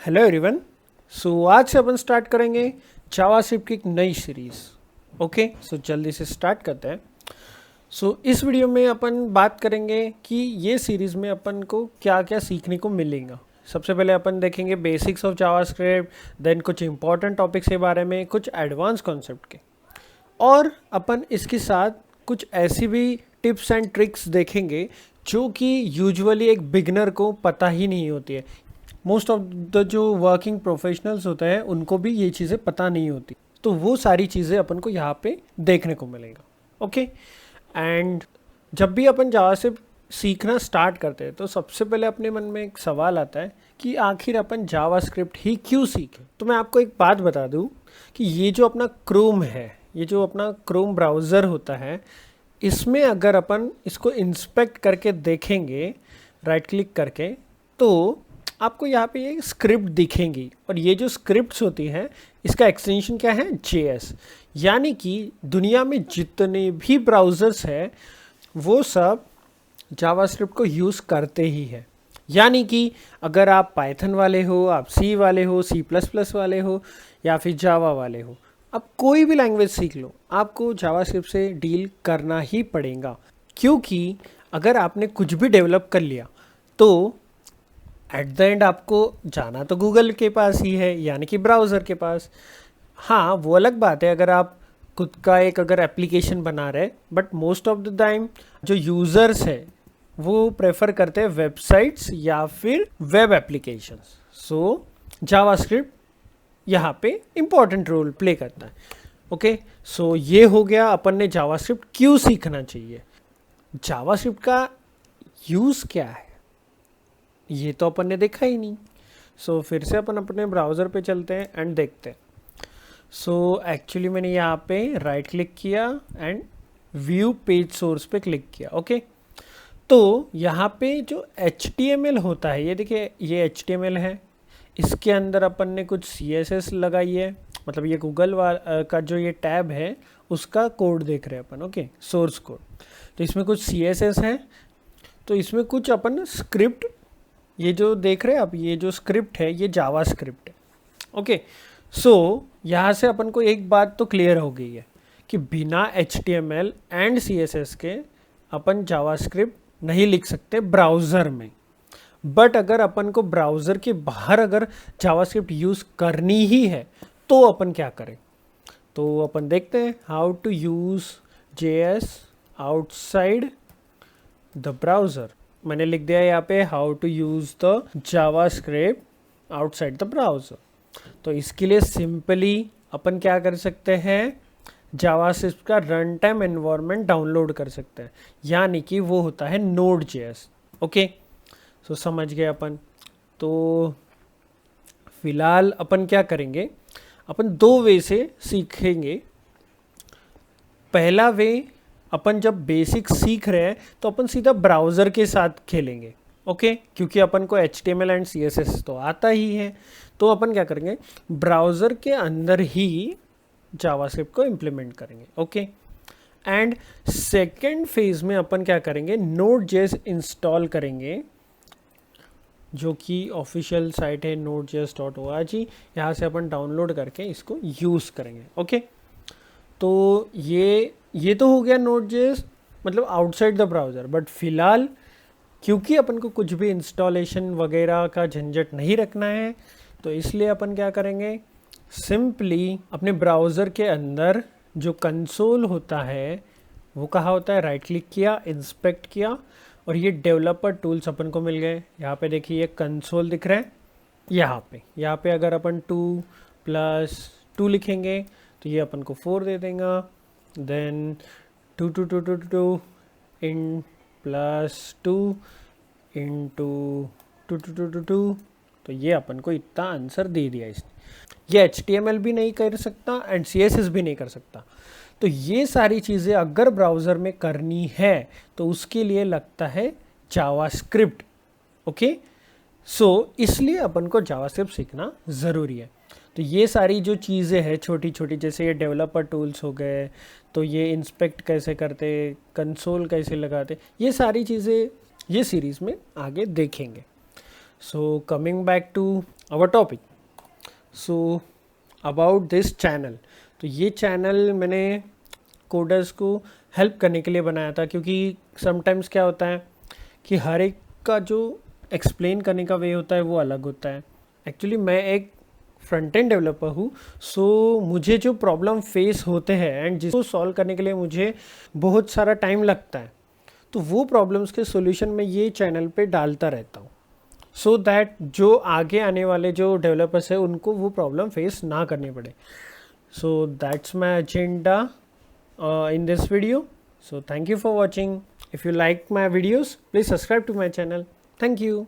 Hello everyone. सो आज से अपन start करेंगे जावास्क्रिप्ट की एक नई सीरीज़। ओके, सो जल्दी से स्टार्ट करते हैं। इस वीडियो में अपन बात करेंगे कि ये सीरीज़ में अपन को क्या क्या सीखने को मिलेगा। सबसे पहले अपन देखेंगे बेसिक्स ऑफ जावास्क्रिप्ट, देन कुछ इंपॉर्टेंट टॉपिक्स के बारे में, कुछ एडवांस कॉन्सेप्ट के, और अपन इसके साथ कुछ ऐसी भी टिप्स एंड ट्रिक्स देखेंगे जो कि यूजुअली एक बिगनर को पता ही नहीं होती है। मोस्ट ऑफ द जो वर्किंग प्रोफेशनल्स होते हैं उनको भी ये चीज़ें पता नहीं होती, तो वो सारी चीज़ें अपन को यहाँ पे देखने को मिलेगा। ओके, एंड जब भी अपन जावा से सीखना स्टार्ट करते हैं तो सबसे पहले अपने मन में एक सवाल आता है कि आखिर अपन जावास्क्रिप्ट ही क्यों सीखें। तो मैं आपको एक बात बता दूं कि ये जो अपना क्रोम है, ये जो अपना क्रोम ब्राउज़र होता है, इसमें अगर अपन इसको इंस्पेक्ट करके देखेंगे राइट क्लिक करके, तो आपको यहाँ पे ये स्क्रिप्ट दिखेंगी, और ये जो स्क्रिप्ट्स होती हैं इसका एक्सटेंशन क्या है, JS। यानी कि दुनिया में जितने भी ब्राउज़र्स हैं वो सब जावास्क्रिप्ट को यूज़ करते ही हैं। यानी कि अगर आप पाइथन वाले हो, आप C वाले हो, C++ वाले हो, या फिर जावा वाले हो, आप कोई भी लैंग्वेज सीख लो, आपको जावास्क्रिप्ट से डील करना ही पड़ेगा। क्योंकि अगर आपने कुछ भी डेवलप कर लिया तो एट द एंड आपको जाना तो गूगल के पास ही है, यानी कि ब्राउज़र के पास। हाँ, वो अलग बात है अगर आप खुद का एक अगर एप्लीकेशन बना रहे, but most of the time जो यूज़र्स है वो प्रेफर करते हैं वेबसाइट्स या फिर वेब एप्लीकेशंस। सो जावास्क्रिप्ट यहाँ पे इम्पॉर्टेंट रोल प्ले करता है। ओके, सो ये हो गया अपन ने जावास्क्रिप्ट क्यों सीखना चाहिए। जावास्क्रिप्ट का यूज़ क्या है ये तो अपन ने देखा ही नहीं। फिर से अपन अपने ब्राउज़र पे चलते हैं एंड देखते हैं। एक्चुअली मैंने यहाँ पे राइट क्लिक किया एंड व्यू पेज सोर्स पे क्लिक किया। ओके, तो यहाँ पे जो HTML होता है, ये देखिए ये HTML है, इसके अंदर अपन ने कुछ CSS लगाई है, मतलब ये गूगल का जो ये टैब है उसका कोड देख रहे हैं अपन। ओके, सोर्स कोड, तो इसमें कुछ CSS है, तो इसमें कुछ अपन स्क्रिप्ट, ये जो देख रहे हैं आप, ये जो स्क्रिप्ट है ये जावास्क्रिप्ट है। ओके, यहाँ से अपन को एक बात तो क्लियर हो गई है कि बिना HTML एंड CSS के अपन जावास्क्रिप्ट नहीं लिख सकते ब्राउज़र में। बट अगर अपन को ब्राउज़र के बाहर अगर जावास्क्रिप्ट यूज़ करनी ही है तो अपन क्या करें, तो अपन देखते हैं how to use JS outside the browser. मैंने लिख दिया यहाँ पे how to use the JavaScript outside the browser. तो इसके लिए सिंपली अपन क्या कर सकते हैं, जावास्क्रिप्ट का रन टाइम एनवायरनमेंट डाउनलोड कर सकते हैं, यानी कि वो होता है Node.js। ओके, समझ गए अपन। तो फिलहाल अपन क्या करेंगे, अपन दो वे से सीखेंगे। पहला वे, अपन जब बेसिक सीख रहे हैं तो अपन सीधा ब्राउज़र के साथ खेलेंगे। ओके, क्योंकि अपन को HTML एंड CSS तो आता ही है, तो अपन क्या करेंगे, ब्राउज़र के अंदर ही जावास्क्रिप्ट को इम्प्लीमेंट करेंगे। ओके, एंड सेकेंड फेज में अपन क्या करेंगे, Node.js इंस्टॉल करेंगे, जो कि ऑफिशियल साइट है nodejs.org। यहाँ से अपन डाउनलोड करके इसको यूज़ करेंगे। ओके, तो ये तो हो गया Node.js, मतलब आउटसाइड द ब्राउज़र। बट फिलहाल क्योंकि अपन को कुछ भी इंस्टॉलेशन वगैरह का झंझट नहीं रखना है, तो इसलिए अपन क्या करेंगे, सिंपली अपने ब्राउज़र के अंदर जो कंसोल होता है वो कहाँ होता है, राइट क्लिक किया, इंस्पेक्ट किया, और ये डेवलपर टूल्स अपन को मिल गए। यहाँ पे देखिए ये कंसोल दिख रहा है, यहाँ पे अगर अपन 2+2 लिखेंगे तो ये अपन को 4 दे देगा। देन 2 इन +2 इंटू 2, तो ये अपन को इतना आंसर दे दिया इसने। ये HTML भी नहीं कर सकता एंड CSS भी नहीं कर सकता। तो ये सारी चीज़ें अगर ब्राउज़र में करनी है तो उसके लिए लगता है जावास्क्रिप्ट। ओके, इसलिए अपन को जावास्क्रिप्ट सीखना ज़रूरी है। तो ये सारी जो चीज़ें हैं छोटी छोटी, जैसे ये डेवलपर टूल्स हो गए, तो ये इंस्पेक्ट कैसे करते, कंसोल कैसे लगाते, ये सारी चीज़ें ये सीरीज़ में आगे देखेंगे। Coming back to our topic. So about this channel, तो ये चैनल मैंने कोडर्स को हेल्प करने के लिए बनाया था, क्योंकि समटाइम्स क्या होता है कि हर एक का जो एक्सप्लेन करने का वे होता है वो अलग होता है। एक्चुअली मैं एक फ्रंट एंड डेवलपर हूँ, सो मुझे जो प्रॉब्लम फेस होते हैं एंड जिसको सॉल्व करने के लिए मुझे बहुत सारा टाइम लगता है, तो वो प्रॉब्लम्स के सॉल्यूशन मैं ये चैनल पे डालता रहता हूँ, सो दैट जो आगे आने वाले जो डेवलपर्स हैं उनको वो प्रॉब्लम फेस ना करनी पड़े। So that's my agenda in this video. So thank you for watching. If you like my videos, please subscribe to my channel. Thank you.